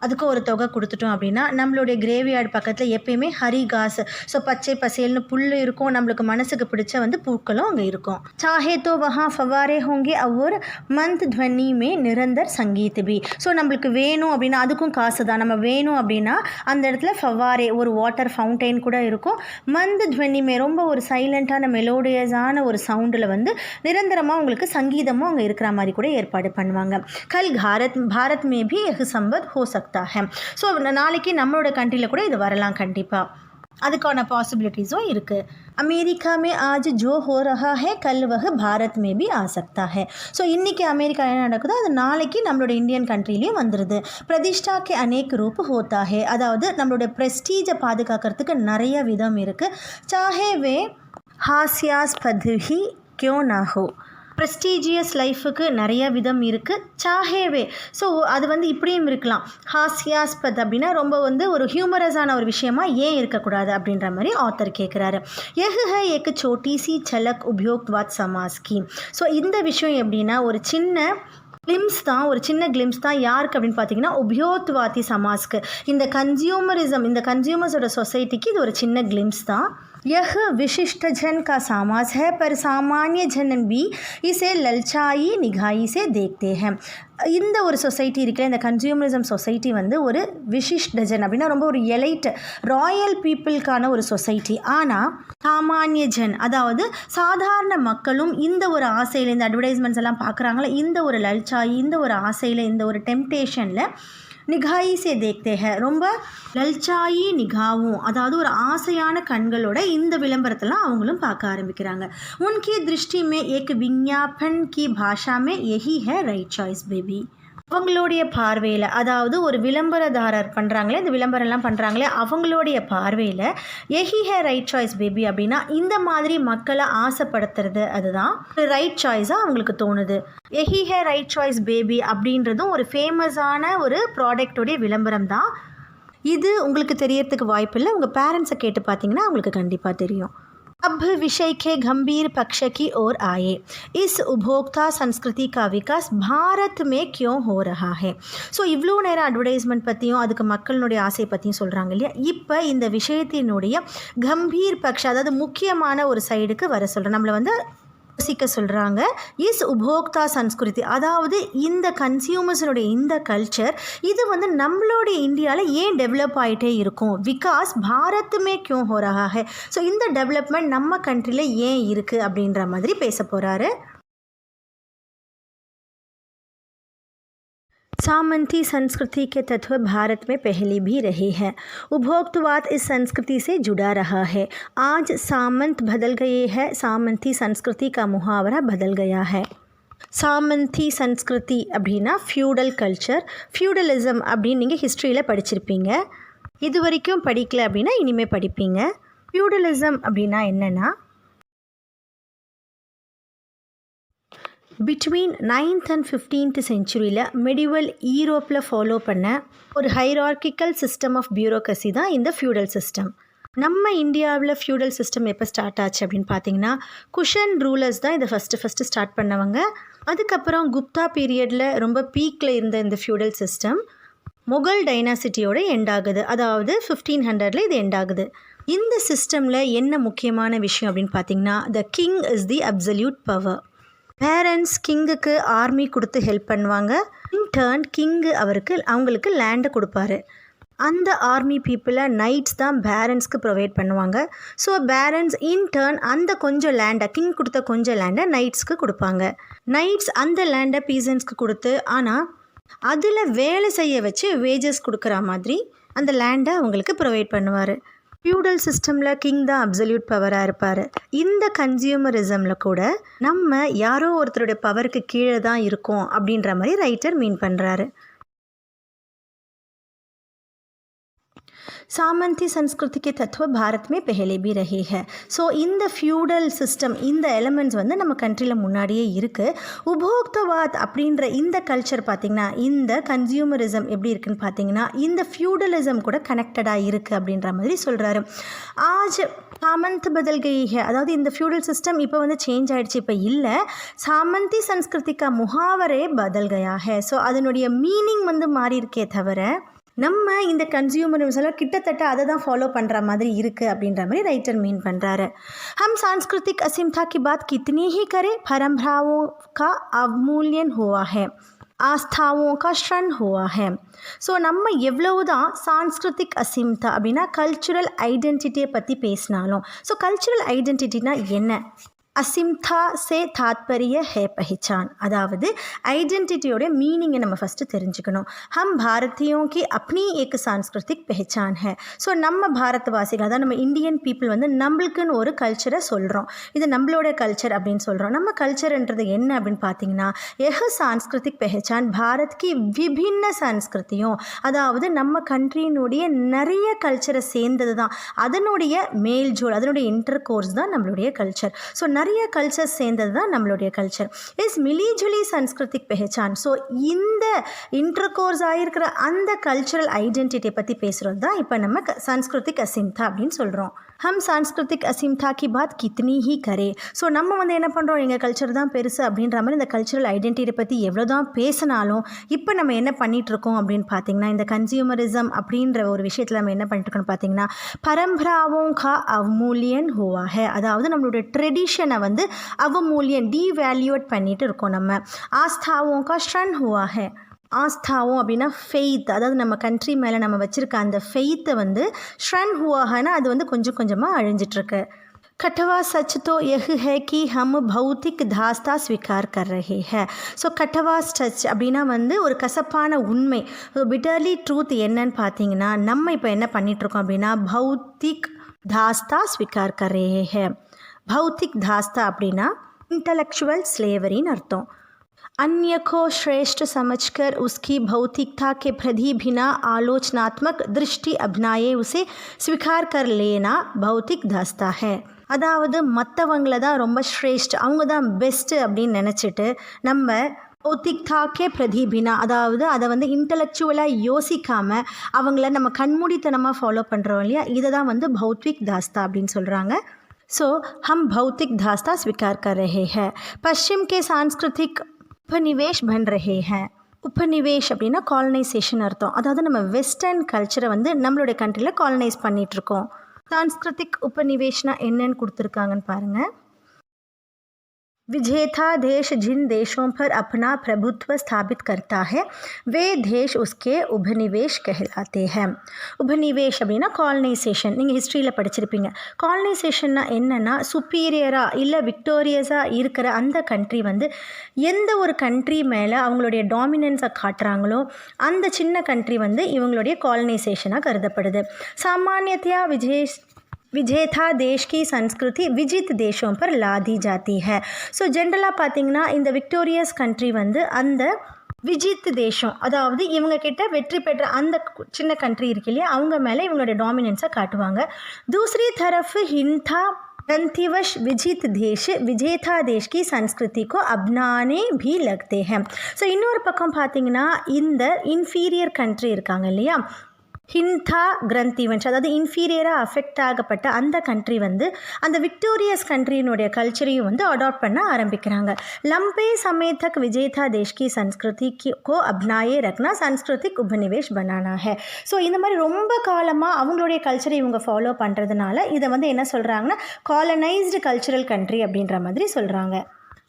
அதுக்கு ஒரு தொகை கொடுத்துட்டோம் அப்படின்னா நம்மளுடைய கிரேவியார்டு பக்கத்தில் எப்பயுமே ஹரி காஸ், ஸோ பச்சை பசேல்னு புல் இருக்கும், நம்மளுக்கு மனசுக்கு பிடிச்ச வந்து பூக்களும் அங்கே இருக்கும். சாஹே தோ வஹா ஃபவாரே ஹோங்கே और मंद ध्वनि में निरंतर संगीत भी. ஸோ நம்மளுக்கு வேணும் அப்படின்னா அதுக்கும் காசு தான். நம்ம வேணும் அப்படின்னா அந்த இடத்துல ஃபவாரே ஒரு வாட்டர் ஃபவுண்டைன் கூட இருக்கும். மந்த் துவனிமே ரொம்ப ஒரு சைலண்ட்டான மெலோடியஸான ஒரு சவுண்டில் வந்து நிரந்தரமாக உங்களுக்கு சங்கீதமும் அங்கே இருக்கிற மாதிரி கூட ஏற்பாடு பண்ணுவாங்க. கல் பாரத் மே भी यह संभव हो सकता है. ஸோ நாளைக்கு நம்மளோட கண்ட்ரியில் கூட இது வரலாம் கண்டிப்பாக. அதுக்கான பாசிபிலிட்டிஸும் இருக்குது. अमेरिका में आज जो हो रहा है कल वह भारत में भी आ सकता है. ஸோ இன்றைக்கி அமெரிக்கா என்ன நடக்குதோ அது நாளைக்கு நம்மளோட இந்தியன் கண்ட்ரிலையும் வந்துடுது. பிரதிஷ்டாக்கு அநேக் ரூப் ஹோத்தா ஹே, அதாவது நம்மளோட ப்ரெஸ்டீஜை பாதுகாக்கிறதுக்கு நிறைய விதம் இருக்குது. சாஹே வே ஹாஸ்யாஸ்பத் ஹி क्यों ना हो. ப்ரெஸ்டீஜியஸ் லைஃபுக்கு நிறைய விதம் இருக்குது. சாஹேவே, ஸோ அது வந்து இப்படியும் இருக்கலாம். ஹாஸ்யாஸ்பத் அப்படின்னா ரொம்ப வந்து ஒரு ஹியூமரஸான ஒரு விஷயமா ஏன் இருக்கக்கூடாது அப்படின்ற மாதிரி ஆத்தர் கேட்குறாரு. எஹ் ஹை ஏக் சோட்டி சி சலக் உபயோக்வாத் சமாஸ் கி. ஸோ இந்த விஷயம் எப்படின்னா ஒரு சின்ன கிளிம்ஸ் தான் யாருக்கு அப்படின்னு பார்த்தீங்கன்னா உபயோத்வாதி சமாஸ்க்கு, இந்த கன்சியூமரிசம், இந்த கன்சியூமர்ஸோட சொசைட்டிக்கு இது ஒரு சின்ன கிளிம்ஸ் தான். यह विशिष्ट जन का समाज है पर सामान्य जन भी इसे ललचाई निगाही से देखते हैं. இந்த ஒரு சொசைட்டி இருக்கிற இந்த கன்சியூமரிசம் சொசைட்டி வந்து ஒரு விசிஷ்ட ஜன் அப்படின்னா ரொம்ப ஒரு எலைட் ராயல் பீப்புளுக்கான ஒரு சொசைட்டி. ஆனால் சாமானிய ஜன் அதாவது சாதாரண மக்களும் இந்த ஒரு ஆசையில், இந்த அட்வர்டைஸ்மெண்ட்ஸ் எல்லாம் பார்க்குறாங்களே, இந்த ஒரு லல்சாயி, இந்த ஒரு ஆசையில், இந்த ஒரு டெம்ப்டேஷனில் நிகாயி சே தேக்தே ஹை, ரொம்ப லல்சாயி நிகாவும் அதாவது ஒரு ஆசையான கண்களோட இந்த விளம்பரத்தெல்லாம் அவங்களும் பார்க்க ஆரம்பிக்கிறாங்க. உன்கி திருஷ்டி மே ஏக் விஞ்ஞாபன் கி பாஷா மே யஹி ஹை ரைட் சாய்ஸ் பேபி. அவங்களுடைய பார்வையில், அதாவது ஒரு விளம்பரதாரர் பண்ணுறாங்களே, இந்த விளம்பரம்லாம் பண்ணுறாங்களே, அவங்களுடைய பார்வையில் எஹி ஹே ரைட் சாய்ஸ் பேபி அப்படின்னா இந்த மாதிரி மக்களை ஆசைப்படுத்துறது அதுதான் ரைட் சாய்ஸாக அவங்களுக்கு தோணுது. எஹி ஹே ரைட் சாய்ஸ் பேபி அப்படின்றதும் ஒரு ஃபேமஸான ஒரு ப்ராடக்டோடைய விளம்பரம் தான். இது உங்களுக்கு தெரியறதுக்கு வாய்ப்பில்லை. உங்கள் பேரண்ட்ஸை கேட்டு பார்த்தீங்கன்னா அவங்களுக்கு கண்டிப்பாக தெரியும். अब विषय के गंभीर पक्ष की ओर आए. इस उपभोक्ता संस्कृति का विकास भारत में क्यों हो रहा है. ஸோ இவ்வளோ நேரம் அட்வர்டைஸ்மெண்ட் பற்றியும் அதுக்கு மக்களுடைய ஆசை பற்றியும் சொல்கிறாங்க இல்லையா. இப்போ இந்த விஷயத்தினுடைய கம்பீர் பக்ஷ, அதாவது முக்கியமான ஒரு சைடுக்கு வர சொல்கிறேன். நம்மளை வந்து யோசிக்க சொல்கிறாங்க. இஸ் உபோக்தா சன்ஸ்கிருதி, அதாவது இந்த கன்சியூமர்ஸனுடைய இந்த கல்ச்சர் இது வந்து நம்மளுடைய இந்தியாவில் ஏன் டெவலப் ஆகிட்டே இருக்கும். விகாஸ் பாரத்துமே கியூ ஹோ ரஹா ஹை. ஸோ இந்த டெவலப்மெண்ட் நம்ம கண்ட்ரியில் ஏன் இருக்குது அப்படின்ற மாதிரி பேச போகிறாரு. सामंती संस्कृति के तत्व भारत में पहले भी रहे हैं. उपभोक्तवाद इस संस्कृति से जुड़ा रहा है. आज सामंत बदल गए हैं. सामंती संस्कृति का मुहावरा बदल गया है. சாமந்தி சன்ஸ்கிருதி அப்படின்னா ஃபியூடல் கல்ச்சர். ஃபியூடலிசம் அப்படின்னு நீங்கள் ஹிஸ்ட்ரியில் படிச்சிருப்பீங்க. இது வரைக்கும் படிக்கல அப்படின்னா இனிமேல் படிப்பீங்க. ஃபியூடலிசம் அப்படின்னா என்னென்னா பிட்வீன் 9th and 15th செஞ்சுரியில் மெடிவல் ஈரோப்பில் ஃபாலோ பண்ண ஒரு ஹைரார்கிக்கல் சிஸ்டம் ஆஃப் பியூரோக்ரஸி தான் இந்த ஃபியூடல் சிஸ்டம். நம்ம இந்தியாவில் ஃபியூடல் சிஸ்டம் எப்போ ஸ்டார்ட் ஆச்சு அப்படின்னு பார்த்தீங்கன்னா குஷன் ரூலர்ஸ் தான் இதை ஃபஸ்ட்டு ஸ்டார்ட் பண்ணவங்க. அதுக்கப்புறம் குப்தா பீரியடில் ரொம்ப பீக்கில் இருந்த இந்த ஃபியூடல் சிஸ்டம் முகல் டைனாசிட்டியோட எண்ட் ஆகுது. அதாவது 1500 இது எண்ட் ஆகுது. இந்த சிஸ்டமில் என்ன முக்கியமான விஷயம் அப்படின்னு பார்த்தீங்கன்னா the king is the absolute power. Parents கிங்குக்கு ஆர்மி கொடுத்து ஹெல்ப் பண்ணுவாங்க. இன் டர்ன் கிங்கு அவங்களுக்கு லேண்டை கொடுப்பாரு. அந்த ஆர்மி பீப்புளை நைட்ஸ் தான் பேரண்ட்ஸ்க்கு ப்ரொவைட் பண்ணுவாங்க. ஸோ பேரண்ட்ஸ் இன் டர்ன் அந்த கொஞ்சம் லேண்டை, கிங் கொடுத்த கொஞ்சம் லேண்டை நைட்ஸ்க்கு கொடுப்பாங்க. நைட்ஸ் அந்த லேண்டை பீசன்ஸ்க்கு கொடுத்து, ஆனால் அதில் வேலை செய்ய வச்சு வேஜஸ் கொடுக்குற மாதிரி அந்த லேண்டை அவங்களுக்கு ப்ரொவைட் பண்ணுவார். ஃபியூடல் சிஸ்டமில் கிங் தான் அப்சல்யூட் பவராக இருப்பார். இந்த கன்சியூமரிசமில் கூட நம்ம யாரோ ஒருத்தருடைய பவருக்கு கீழே தான் இருக்கோம் அப்படின்ற மாதிரி ரைட்டர் மீன் பண்ணுறாரு. सामंती संस्कृति के तत्व भारत में पहले भी रहे हैं. ஸோ இந்த ஃபியூடல் சிஸ்டம், இந்த எலமெண்ட்ஸ் வந்து நம்ம கண்ட்ரியில் முன்னாடியே இருக்குது. உபோக்தவாத் அப்படின்ற இந்த கல்ச்சர் பார்த்திங்கன்னா, இந்த கன்சியூமரிசம் எப்படி இருக்குன்னு பார்த்தீங்கன்னா இந்த ஃபியூடலிசம் கூட கனெக்டடாக இருக்குது அப்படின்ற மாதிரி சொல்கிறாரு. ஆஜ் சாமந்த் பதல் கை ஹே, அதாவது இந்த ஃபியூடல் சிஸ்டம் இப்போ வந்து சேஞ்ச் ஆகிடுச்சு, இப்போ இல்லை. சாமந்தி சன்ஸ்கிருதிக்கா முகாவரே பதல் கயா ஹே. ஸோ அதனுடைய மீனிங் வந்து மாறி இருக்கே தவிர நம்ம இந்த கன்சியூமரிசம் கிட்டத்தட்ட அதை தான் ஃபாலோ பண்ணுற மாதிரி இருக்குது அப்படின்ற மாதிரி ரைட்டர் மீன் பண்ணுறாரு. हम सांस्कृतिक असीमता की बात कितनी ही करें, परंपराओं का अवमूल्यन हुआ है, ஆஸ்தாவோं का क्षरण हुआ है. ஸோ நம்ம எவ்வளவுதான் சான்ஸ்கிருத்திக் அசிம்தா அப்படின்னா கல்ச்சுரல் ஐடென்டிட்டியை பற்றி பேசினாலும், ஸோ கல்ச்சுரல் ஐடென்டிட்டினா என்ன? அசிம்தா சே தாத்பரிய ஹே பஹிச்சான், அதாவது ஐடென்டிட்டியோட மீனிங்கை நம்ம ஃபஸ்ட்டு தெரிஞ்சுக்கணும். ஹம் பாரதியோं की अपनी एक सांस्कृतिक पहचान है. ஸோ நம்ம பாரதவாசிகள், அதாவது நம்ம இந்தியன் பீப்புள் வந்து நம்மளுக்குன்னு ஒரு கல்ச்சரை சொல்கிறோம். இது நம்மளோட கல்ச்சர் அப்படின்னு சொல்கிறோம். நம்ம கல்ச்சர்ன்றது என்ன அப்படின்னு பார்த்தீங்கன்னா, எஹ் சான்ஸ்கிருத்திக் பெஹச்சான் பாரத் கி விபின்ன சன்ஸ்கிருத்தியும், அதாவது நம்ம கண்ட்ரியினுடைய நிறைய கல்ச்சரை சேர்ந்தது தான். அதனுடைய மேல்ஜோல், அதனுடைய இன்டர் கோர்ஸ் தான் நம்மளுடைய கல்ச்சர். ஸோ நிறைய கல்ச்சர்ஸ் சேர்ந்தது தான் நம்மளுடைய கல்ச்சர். இஸ் மிலிஜுலி சன்ஸ்கிருத்திக் பெஹச்சான். ஸோ இந்த இன்டர்கோர்ஸ் ஆகிருக்கிற அந்த கல்ச்சுரல் ஐடென்டிட்டியை பற்றி பேசுகிறது தான் இப்போ நம்ம சான்ஸ்கிருத்திக் அசிம்தா அப்படின்னு சொல்கிறோம். ஹம் சான்ஸ்கிருத்திக் அசிம்தா கி பாத் கித்னி ஹி கரே. ஸோ நம்ம வந்து என்ன பண்ணுறோம், எங்கள் கல்ச்சர் தான் பெருசு அப்படின்ற மாதிரி இந்த கல்ச்சுரல் ஐடென்டிட்டியை பற்றி எவ்வளோ தான் பேசினாலும் இப்போ நம்ம என்ன பண்ணிகிட்ருக்கோம் அப்படின்னு பார்த்தீங்கன்னா, இந்த கன்சியூமரிசம் அப்படின்ற ஒரு விஷயத்தில் நம்ம என்ன பண்ணிட்டுருக்கோம்னு பார்த்தீங்கன்னா, பரம்பராவோं का अवमूल्यन हुआ है, அதாவது நம்மளுடைய ட்ரெடிஷனை வந்து அவமூல்யன் டீவேல்யூட் பண்ணிட்டு இருக்கோம். நம்ம ஆஸ்தாவோं का क्षरण हुआ है. ஆஸ்தாவும் அப்படின்னா ஃபெய்த், அதாவது நம்ம கண்ட்ரி மேலே நம்ம வச்சுருக்க அந்த ஃபெய்த்தை வந்து ஷ்ரன் ஹுவாகனா அது வந்து கொஞ்சம் கொஞ்சமாக அழிஞ்சிட்ருக்கு. कटवा सच तो यह है कि हम भौतिक दास्ता स्वीकार कर रहे हैं. ஸோ கட்டவா சச் அப்படின்னா வந்து ஒரு கசப்பான உண்மை. ஸோ பிட்டர்லி ட்ரூத் என்னன்னு பார்த்தீங்கன்னா, நம்ம இப்போ என்ன பண்ணிகிட்ருக்கோம் அப்படின்னா, भौतिक दास्ता स्वीकार कर रहे हैं. भौतिक दास्ता அப்படின்னா इंटेलेक्चुअल स्लेवरीன்னு अर्थम. अन्य को श्रेष्ठ समझकर उसकी भौतिकता के प्रति बिना आलोचनात्मक दृष्टि अपनाए उसे स्वीकार कर लेना भौतिक दास्ता है. அதாவது மற்றவங்கள தான் ரொம்ப ஸ்ரேஷ்ட, அவங்க தான் பெஸ்ட்டு அப்படின்னு நினச்சிட்டு நம்ம பௌத்திக்தாக்கே பிரதிபினா, அதாவது அதை வந்து இன்டலெக்சுவலாக யோசிக்காமல் அவங்கள நம்ம கண்மூடித்தனமாக ஃபாலோ பண்ணுறோம் இல்லையா, இதை தான் வந்து भौतिक दास्ता அப்படின்னு சொல்கிறாங்க. सो हम भौतिक दास्ता स्वीकार कर रहे हैं. पश्चिम के सांस्कृतिक उपनिवेश बन रहे हैं. उपनिवेश அப்படின்னா காலனைசேஷன் அர்த்தம். அதாவது நம்ம வெஸ்டர்ன் கல்ச்சரை வந்து நம்மளுடைய கண்ட்ரியில் காலனைஸ் பண்ணிகிட்ருக்கோம். सांस्कृतिक उपनिवेशना என்னன்னு கொடுத்துருக்காங்கன்னு பாருங்கள். विजेता देश जिन देशों पर अपना प्रभुत्व स्थापित करता है वे देश उसके उपनिवेश कहलाते हैं. उपनिवेश அப்படின்னா காலனைசேஷன். நீங்கள் ஹிஸ்ட்ரியில் படிச்சிருப்பீங்க. காலனைசேஷன்னா என்னென்னா, சுப்பீரியராக இல்லை விக்டோரியஸாக இருக்கிற அந்த கண்ட்ரி வந்து எந்த ஒரு கண்ட்ரி மேலே அவங்களுடைய டாமினன்ஸை காட்டுறாங்களோ அந்த சின்ன கண்ட்ரி வந்து இவங்களுடைய காலனைசேஷனாக கருதப்படுது. சாமானியத்தையா विजेता देश की संस्कृति विजित देशों पर लादी जाती है. ஸோ ஜென்ரலாக பார்த்திங்கன்னா இந்த விக்டோரியஸ் கண்ட்ரி வந்து அந்த விஜித் தேசம், அதாவது இவங்க கிட்ட வெற்றி பெற்ற அந்த சின்ன கண்ட்ரி இருக்கு இல்லையா, அவங்க மேலே இவங்களுடைய டாமினன்ஸை காட்டுவாங்க. दूसरी तरफ हिंसा ग्रंथिवश विजित देश विजेता देश की संस्कृति को अपनाने भी लगते हैं. ஸோ இன்னொரு பக்கம் பார்த்திங்கன்னா இந்த இன்ஃபீரியர் கண்ட்ரி இருக்காங்க இல்லையா, ஹிந்தா கிரந்திவன்ஸ், அதாவது இன்ஃபீரியராக அஃபெக்ட் ஆகப்பட்ட அந்த கண்ட்ரி வந்து அந்த விக்டோரியஸ் கண்ட்ரியினுடைய கல்ச்சரையும் வந்து அடாப்ட் பண்ண ஆரம்பிக்கிறாங்க. लंबे समय तक विजेता देश की संस्कृति को अपनाए रखना सांस्कृतिक उपनिवेश बनाना है. ஸோ இந்த மாதிரி ரொம்ப காலமாக அவங்களுடைய கல்ச்சரை இவங்க ஃபாலோ பண்ணுறதுனால இதை வந்து என்ன சொல்கிறாங்கன்னா காலனைஸ்டு கல்ச்சுரல் கண்ட்ரி அப்படின்ற மாதிரி சொல்கிறாங்க.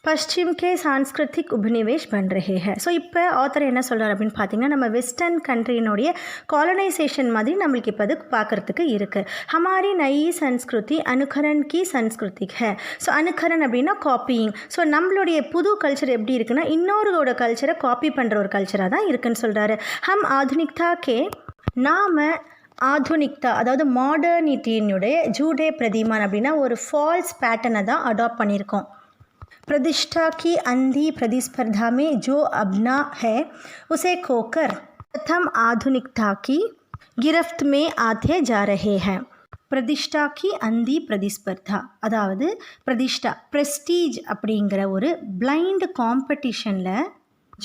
पश्चिम के सांस्कृतिक उपनिवेश बन रहे हैं. ஸோ இப்போ ஆத்தர் என்ன சொல்கிறார் அப்படின்னு பார்த்தீங்கன்னா, நம்ம வெஸ்டர்ன் கண்ட்ரியினுடைய காலனைசேஷன் மாதிரி நம்மளுக்கு இப்போ அது பார்க்குறதுக்கு இருக்குது. हमारी नई संस्कृति अनुकरण की संस्कृतिक है. ஸோ அனுகரன் அப்படின்னா காப்பியிங். ஸோ நம்மளுடைய புது கல்ச்சர் எப்படி இருக்குன்னா இன்னொருவோட கல்ச்சரை காப்பி பண்ணுற ஒரு கல்ச்சராக தான் இருக்குன்னு சொல்கிறாரு. हम आधुनिकता के நாம ஆதுனிக்தா, அதாவது மாடர்னிட்டியினுடைய ஜூடே பிரதிமான் அப்படின்னா ஒரு ஃபால்ஸ் பேட்டர்னை தான் அடாப்ட் பண்ணியிருக்கோம். प्रतिष्ठा की अंधी प्रतिस्पर्धा में जो अपना है उसे खोकर प्रथम आधुनिकता की गिरफ्त में आते जा रहे हैं. प्रतिष्ठा की अंधी प्रतिस्पर्धा, அதாவது பிரதிஷ்டா ப்ரெஸ்டீஜ் அப்படிங்கிற ஒரு பிளைண்ட் காம்படிஷனில்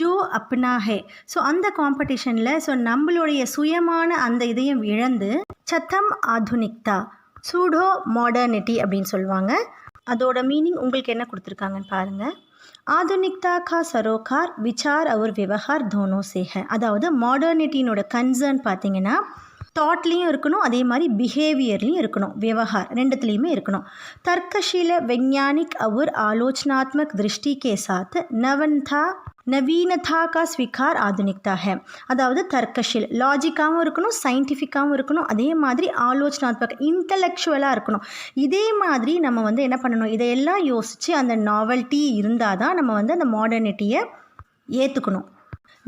ஜோ அப்னா ஹே. ஸோ அந்த காம்படிஷனில் ஸோ நம்மளுடைய சுயமான அந்த இதையும் இழந்து சத்தம் ஆதுனிக்தா சூடோ மாடர்னிட்டி அப்படின்னு சொல்லுவாங்க. அதோட மீனிங் உங்களுக்கு என்ன கொடுத்துருக்காங்கன்னு பாருங்கள். आधुनिकता का सरोकार विचार और व्यवहार दोनों से है. அதாவது மாடர்னிட்டினோட கன்சர்ன் பார்த்தீங்கன்னா தாட்லேயும் இருக்கணும், அதே மாதிரி பிஹேவியர்லேயும் இருக்கணும், व्यवहार ரெண்டுத்துலேயுமே இருக்கணும். तर्कशील वैज्ञानिक और आलोचनात्मक दृष्टि के साथ नवीनता का स्वीकार आधुनिकता है. அதாவது தர்க்கஷீல் லாஜிக்காகவும் இருக்கணும், சயின்டிஃபிக்காகவும் இருக்கணும், அதே மாதிரி ஆலோசனாத்மக இன்டலெக்சுவலாக இருக்கணும். இதே மாதிரி நம்ம வந்து என்ன பண்ணணும், இதையெல்லாம் யோசித்து அந்த நாவல்ட்டி இருந்தால் தான் நம்ம வந்து அந்த மாடர்னிட்டியை ஏற்றுக்கணும்.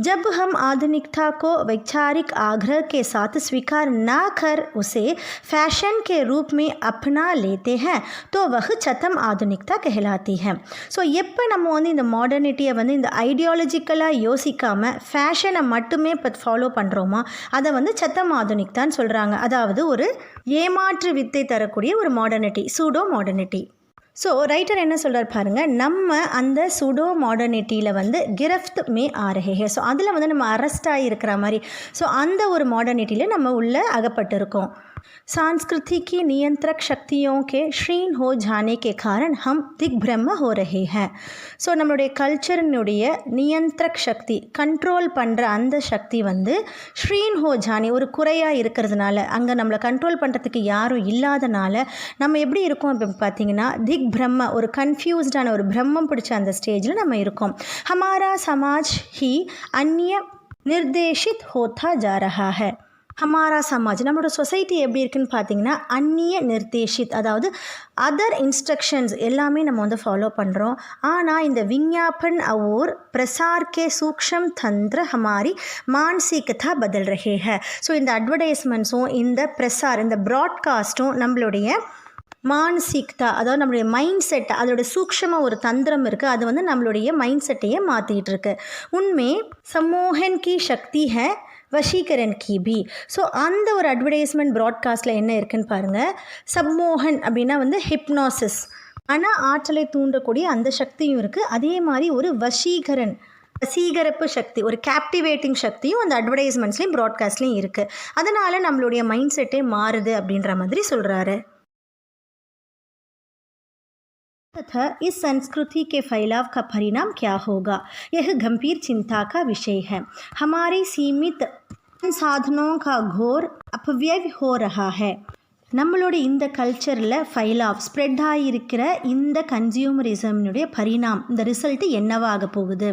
जब हम आधुनिकता को वैचारिक आग्रह के साथ स्वीकार न कर उसे फैशन के रूप में अपना लेते हैं तो वह चतम आधुनिकता कहलाती है. ஸோ எப்போ நம்ம வந்து இந்த மாடர்னிட்டியை வந்து இந்த ஐடியாலஜிக்கலாக யோசிக்காமல் ஃபேஷனை மட்டுமே இப்போ ஃபாலோ பண்ணுறோமா, அதை வந்து சத்தம் ஆதுனிக்தான்னு சொல்கிறாங்க. அதாவது ஒரு ஏமாற்று வித்தை தரக்கூடிய ஒரு modernity, pseudo modernity. So writer என்ன சொல்கிறார் பாருங்கள், நம்ம அந்த சுடோ மாடர்னிட்டியில் வந்து கிரஃப்த் மே ஆரஹே. ஸோ அதில் வந்து நம்ம அரெஸ்ட் ஆகியிருக்கிற மாதிரி, ஸோ அந்த ஒரு மாடர்னிட்டியில் நம்ம உள்ளே அகப்பட்டிருக்கோம். संस्कृति की नियंत्रक शक्तियों के क्षीण हो जाने के कारण हम दिग्भ्रम हो रहे हैं. ஸோ நம்மளுடைய கல்ச்சரினுடைய நியந்திரக் சக்தி, கண்ட்ரோல் பண்ணுற அந்த சக்தி வந்து ஸ்ரீன் ஹோ ஜானி ஒரு குறையாக இருக்கிறதுனால, அங்கே நம்மளை கண்ட்ரோல் பண்ணுறதுக்கு யாரும் இல்லாதனால நம்ம எப்படி இருக்கோம் அப்படின்னு பார்த்தீங்கன்னா திக் பிரம்ம, ஒரு கன்ஃபியூஸ்டான ஒரு பிரம்மம் பிடிச்ச அந்த ஸ்டேஜில் நம்ம இருக்கோம். ஹமாரா சமாஜ் ஹி அந்நிய நிர்தேஷித் ஹோத்தா ஜா ரஹா ஹை. ஹமாரா சமாஜ், நம்மளோட சொசைட்டி எப்படி இருக்குன்னு பார்த்தீங்கன்னா அந்நிய நிர்தேஷித், அதாவது அதர் இன்ஸ்ட்ரக்ஷன்ஸ் எல்லாமே நம்ம வந்து ஃபாலோ பண்ணுறோம். ஆனால் இந்த விஞ்ஞாபன் और प्रसार के सूक्ष्म तंत्र हमारी मानसिकता बदल रहे हैं. ஸோ இந்த அட்வர்டைஸ்மெண்ட்ஸும் இந்த பிரசார், இந்த ப்ராட்காஸ்ட்டும் நம்மளுடைய மானசிக்தா, அதாவது நம்மளுடைய மைண்ட் செட், அதோட சூக்ஷமாக ஒரு தந்திரம் இருக்குது, அது வந்து நம்மளுடைய மைண்ட் செட்டையே மாற்றிட்டு இருக்கு. உண்மை சமோகன் கி சக்தி ஹை வஷீகரன் கி பி. ஸோ அந்த ஒரு அட்வர்டைஸ்மெண்ட் ப்ராட்காஸ்ட்டில் என்ன இருக்குன்னு பாருங்கள். சம்மோகன் அப்படின்னா வந்து ஹிப்னாசிஸ், ஆனால் ஆற்றலை தூண்டக்கூடிய அந்த சக்தியும் இருக்குது. அதே மாதிரி ஒரு வசீகரப்பு சக்தி, ஒரு கேப்டிவேட்டிங் சக்தியும் அந்த அட்வர்டைஸ்மெண்ட்ஸ்லேயும் ப்ராட்காஸ்ட்லேயும் இருக்குது. அதனால் நம்மளுடைய மைண்ட் செட்டே மாறுது அப்படின்ற மாதிரி சொல்கிறாரு. तथा इस संस्कृति के फैलाव का परिणाम क्या होगा, यह गंभीर चिंता का विषय है. हमारे सीमित संसाधनों का घोर अपव्यय हो रहा है. நம்மளோட இந்த கல்ச்சரில் ஃபைல் ஆஃப் ஸ்ப்ரெட் ஆகியிருக்கிற இந்த கன்சியூமரிசம்னுடைய பரிணாம், இந்த ரிசல்ட்டு என்னவாக போகுது,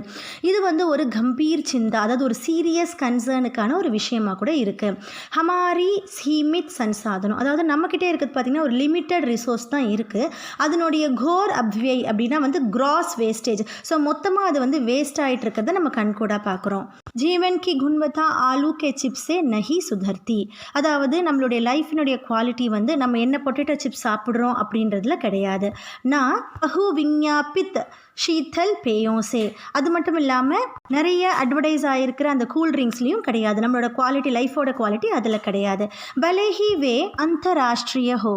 இது வந்து ஒரு கம்பீர் சிந்தா, அதாவது ஒரு சீரியஸ் கன்சர்னுக்கான ஒரு விஷயமாக கூட இருக்குது. ஹமாரி சீமித் சன்சாதனம், அதாவது நம்மக்கிட்டே இருக்கிறது பார்த்திங்கன்னா ஒரு லிமிட்டட் ரிசோர்ஸ் தான் இருக்குது. அதனுடைய கோர் அப்வியை அப்படின்னா வந்து கிராஸ் வேஸ்டேஜ். ஸோ மொத்தமாக அது வந்து வேஸ்ட் ஆகிட்டு இருக்கிறத நம்ம கண்கூடாக பார்க்குறோம். ஜீவன் கி குண்வத்தா ஆலு கே சிப்ஸே நஹி சுதர்த்தி, அதாவது நம்மளுடைய லைஃபினுடைய குவாலிட்டி வந்து நம்ம என்ன பொட்டேட்டோ சிப்ஸ் சாப்பிட்றோம் அப்படின்றதுல கிடையாது. நான் பஹு விஞ்ஞாபித் ஷீத்தல் பேயோசே, அது மட்டும் இல்லாமல் நிறைய அட்வர்டைஸ் ஆகிருக்கிற அந்த கூல் ட்ரிங்க்ஸ்லேயும் கிடையாது. நம்மளோட குவாலிட்டி, லைஃபோட குவாலிட்டி அதில் கிடையாது. பலேஹி வே அந்தராஷ்ட்ரிய ஹோ,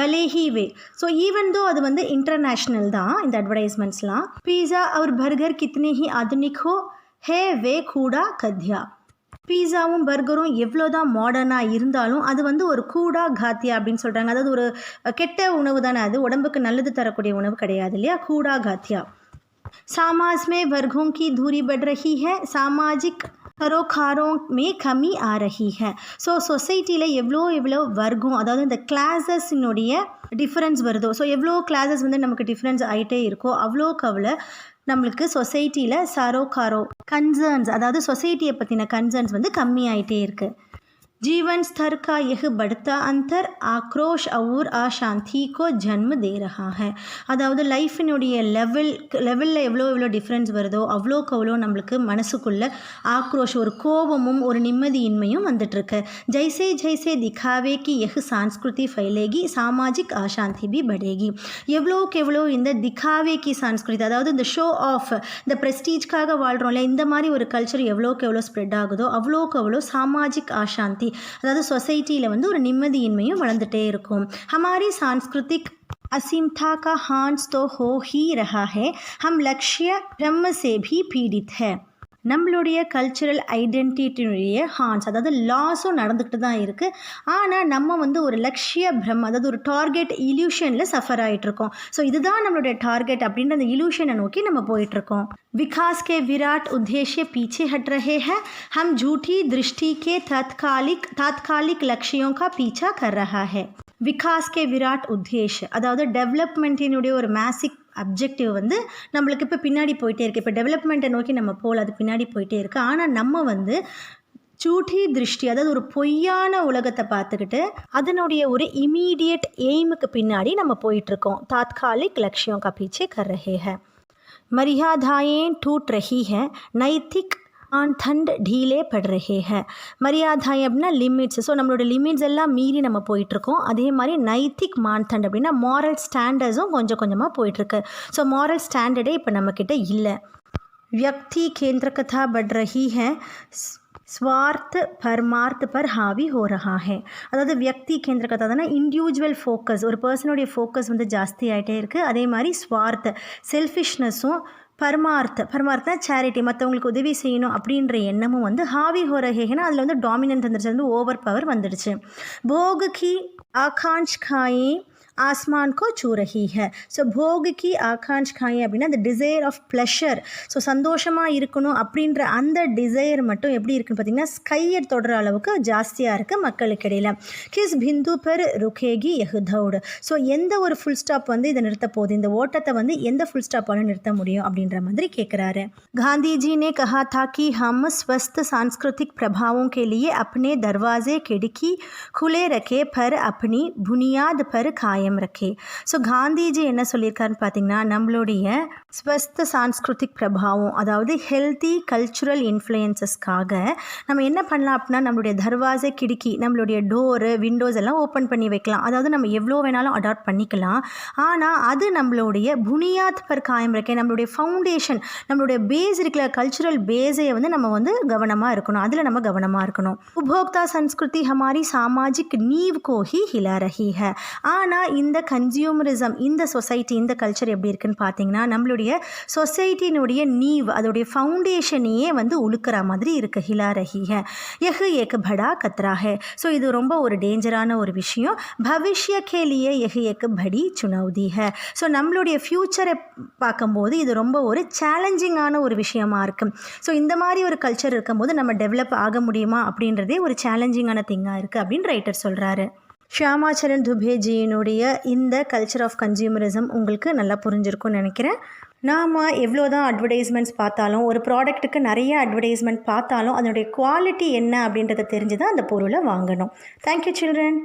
பலேஹி வே. ஸோ ஈவன் தோ அது வந்து இன்டர்நேஷ்னல் தான் இந்த அட்வர்டைஸ்மெண்ட்ஸ்லாம். பீஸா और बर्गर कितने ही आधुनिक हो है वे कूड़ा कद्या. பீஸாவும் பர்கரும் எவ்வளோ தான் மாடர்னாக இருந்தாலும் அது வந்து ஒரு கூடா காத்தியா அப்படின்னு சொல்கிறாங்க. அதாவது ஒரு கெட்ட உணவு தானே, அது உடம்புக்கு நல்லது தரக்கூடிய உணவு கிடையாது இல்லையா, கூடா காத்தியா. समाज में वर्गों की दूरी बढ़ रही है, सामाजिक சரோகாரோं மே கம்மி ஆ ரஹி ஹை. ஸோ சொசைட்டியில் எவ்வளோ வர்க்கம், அதாவது இந்த கிளாஸஸ்னுடைய டிஃப்ரென்ஸ் வருதோ, ஸோ எவ்வளோ கிளாஸஸ் வந்து நமக்கு டிஃப்ரென்ஸ் ஆகிட்டே இருக்கோ அவ்வளோக்கு அவ்வளோ நம்மளுக்கு சொசைட்டியில் சரோகாரோ கன்சர்ன்ஸ், அதாவது சொசைட்டியை பற்றின கன்சர்ன்ஸ் வந்து கம்மியாயிட்டே இருக்குது. जीवन स्तर का यह बढ़ता अंतर आक्रोश और अशांति को जन्म दे रहा है. அதாவது லைஃபினுடைய லெவலில் எவ்வளோ டிஃப்ரென்ஸ் வருதோ அவ்வளோக்கு அவ்வளோ நம்மளுக்கு மனசுக்குள்ளே ஆக்ரோஷம், ஒரு கோபமும் ஒரு நிம்மதியின்மையும் வந்துட்டுருக்கு. ஜெய்சே ஜெய்சே திகாவே கி यह संस्कृति फैलेगी सामाजिक अशांति भी बढ़ेगी. எவ்வளோக்கு எவ்வளோ இந்த திகாவே கி சன்ஸ்கிருதி, அதாவது இந்த ஷோ ஆஃப், இந்த ப்ரெஸ்டீஜ்காக வாழ்கிறோம்ல, இந்த மாதிரி ஒரு கல்ச்சர் எவ்வளோக்கு எவ்வளோ ஸ்ப்ரெட் ஆகுதோ அவ்வளோக்கு அவ்வளோ சாமாஜிக் அசாந்தி, அதாவது சொசைட்டியில் வந்து ஒரு நிம்மதியின்மையும் வளர்ந்துட்டே இருக்கும். हमारी सांस्कृतिक असीमता का हांस तो हो ही रहा है, हम लक्ष्य ब्रह्म से भी पीड़ित है. நம்மளுடைய கல்ச்சுரல் ஐடென்டிட்டியுடைய ஹார்ன்ஸ், அதாவது லாஸும் நடந்துக்கிட்டு தான் இருக்குது. ஆனால் நம்ம வந்து ஒரு லட்சிய பிரம், அதாவது ஒரு டார்கெட் இல்யூஷனில் சஃபர் ஆகிட்ருக்கோம். ஸோ இதுதான் நம்மளுடைய டார்கெட் அப்படின்ற அந்த இல்யூஷனை நோக்கி நம்ம போயிட்டுருக்கோம். विकास के विराट उद्देश्य पीछे हट रहे हैं, हम झूठी दृष्टि के तात्कालिक लक्ष्यों का पीछा कर रहा है. विकास के विराट उद्देश्य, அதாவது டெவலப்மெண்ட்டினுடைய ஒரு மேசிக் அப்ஜெக்டிவ் வந்து நம்மளுக்கு இப்போ பின்னாடி போயிட்டே இருக்குது. இப்போ டெவலப்மெண்ட்டை நோக்கி நம்ம போகல, அது பின்னாடி போயிட்டே இருக்குது. ஆனால் நம்ம வந்து சூட்டி திருஷ்டி, அதாவது ஒரு பொய்யான உலகத்தை பார்த்துக்கிட்டு அதனுடைய ஒரு இமீடியட் எய்முக்கு பின்னாடி நம்ம போயிட்டுருக்கோம். தாத்காலிக் லக்ஷ்யம் கா பீச்சே கர் ரஹே ஹை. मर्यादाएं टूट रही है, नैतिक மான்தண்ட் ढीले पड़ रहे हैं. மரியாதை அப்படின்னா லிமிட்ஸ். ஸோ நம்மளோட லிமிட்ஸ் எல்லாம் மீறி நம்ம போயிட்டுருக்கோம். அதே மாதிரி நைத்திக் மான்தண்ட் அப்படின்னா மாரல் ஸ்டாண்டர்ட்ஸும் கொஞ்சம் கொஞ்சமாக போயிட்டுருக்கு. ஸோ மாரல் ஸ்டாண்டர்டே இப்போ நம்மக்கிட்ட இல்லை. व्यक्ति केंद्रकता बढ़ रही है, स्वार्थ परमार्थ पर हावी हो रहा है. அதாவது வியக்தி கேந்திரகதா தானே இண்டிவிஜுவல் ஃபோக்கஸ், ஒரு பர்சனுடைய ஃபோக்கஸ் வந்து ஜாஸ்தி ஆகிட்டே இருக்குது. அதே மாதிரி ஸ்வார்த் செல்ஃபிஷ்னஸும், பரமார்த்த சேரிட்டி, மற்றவங்களுக்கு உதவி செய்யணும் அப்படின்ற எண்ணமும் வந்து ஹாவி ஹோ ரஹேன்னா அதில் வந்து டாமினன்ட் வந்துடுச்சு, வந்து ஓவர் பவர் வந்துடுச்சு. போக் கி ஆகாங்காயே आसमान को छू रही है. ஸோ போக் கி ஆகாங்காயே அப்படின்னா அந்த டிசைர் ஆஃப் ப்ளஷர். ஸோ சந்தோஷமாக இருக்கணும் அப்படின்ற அந்த டிசைர் மட்டும் எப்படி இருக்குன்னு பார்த்தீங்கன்னா ஸ்கையை தொடர அளவுக்கு ஜாஸ்தியாக இருக்குது மக்களுக்கு இடையில். கிஸ் பிந்து பெர் ருக்கேகி யஹ் தௌடு. ஸோ எந்த ஒரு ஃபுல் ஸ்டாப் வந்து இதை நிறுத்த போகுது, இந்த ஓட்டத்தை வந்து எந்த ஃபுல் ஸ்டாப்பால் நிறுத்த முடியும் அப்படின்ற மாதிரி கேட்குறாரு. காந்திஜி ने कहा था कि हम स्वस्थ सांस्कृतिक प्रभावों के लिए अपने दरवाजे खिड़की खुले रखे पर अपनी बुनियाद पर कायम ரக்கே. ஸோ காந்திஜி என்ன சொல்லியிருக்காருன்னு பார்த்தீங்கன்னா, நம்மளுடைய ஸ்வஸ்த சான்ஸ்கிருதிக் பிரபாவம், அதாவது ஹெல்த்தி கல்ச்சுரல் இன்ஃப்ளூயன்சஸ்க்காக நம்ம என்ன பண்ணலாம் அப்படின்னா, நம்மளுடைய தர்வாசை கிடுக்கி, நம்மளுடைய டோரு விண்டோஸ் எல்லாம் ஓப்பன் பண்ணி வைக்கலாம். அதாவது நம்ம எவ்வளோ வேணாலும் அடாப்ட் பண்ணிக்கலாம். ஆனால் அது நம்மளுடைய புனியாத் பர் காயம் இருக்கே, நம்மளுடைய ஃபவுண்டேஷன், நம்மளுடைய பேஸ் இருக்கிற கல்ச்சுரல் பேஸையை வந்து நம்ம வந்து கவனமாக இருக்கணும், அதில் நம்ம கவனமாக இருக்கணும். உபோக்தா சன்ஸ்கிருதி ஹமாரி சாமாஜிக் நீவ் கோ ஹி ஹிலா ரஹி ஹை. ஆனால் இந்த கன்சியூமரிசம், இந்த சொசைட்டி, இந்த கல்ச்சர் எப்படி இருக்குன்னு பார்த்தீங்கன்னா, நம்மளுடைய சொசைட்டினுடைய நீவ், அதோடைய ஃபவுண்டேஷனையே வந்து உழுக்கிற மாதிரி இருக்குது. ஹிலா ரஹி ஹை யஹ் ஏக் படா கத்ரா ஹை. ஸோ இது ரொம்ப ஒரு டேஞ்சரான ஒரு விஷயம். பவிஷ்ய கே லியே யஹ் ஏக் படி சுனௌதி ஹை. ஸோ நம்மளுடைய ஃப்யூச்சரை பார்க்கும்போது இது ரொம்ப ஒரு சேலஞ்சிங்கான ஒரு விஷயமா இருக்குது. ஸோ இந்த மாதிரி ஒரு கல்ச்சர் இருக்கும்போது நம்ம டெவலப் ஆக முடியுமா அப்படின்றதே ஒரு சேலஞ்சிங்கான திங்காக இருக்குது அப்படின்னு ரைட்டர் சொல்கிறாரு. ஷியாமாச்சரன் துபேஜியினுடைய இந்த கல்ச்சர் ஆஃப் கன்சியூமரிசம் உங்களுக்கு நல்லா புரிஞ்சிருக்கும்னு நினைக்கிறேன். நாம் எவ்வளோ தான் அட்வர்டைஸ்மெண்ட்ஸ் பார்த்தாலும், ஒரு ப்ராடக்ட்டுக்கு நிறைய அட்வர்டைஸ்மெண்ட் பார்த்தாலும் அதனுடைய குவாலிட்டி என்ன அப்படின்றத தெரிஞ்சு தான் அந்த பொருளை வாங்கணும். Thank you children.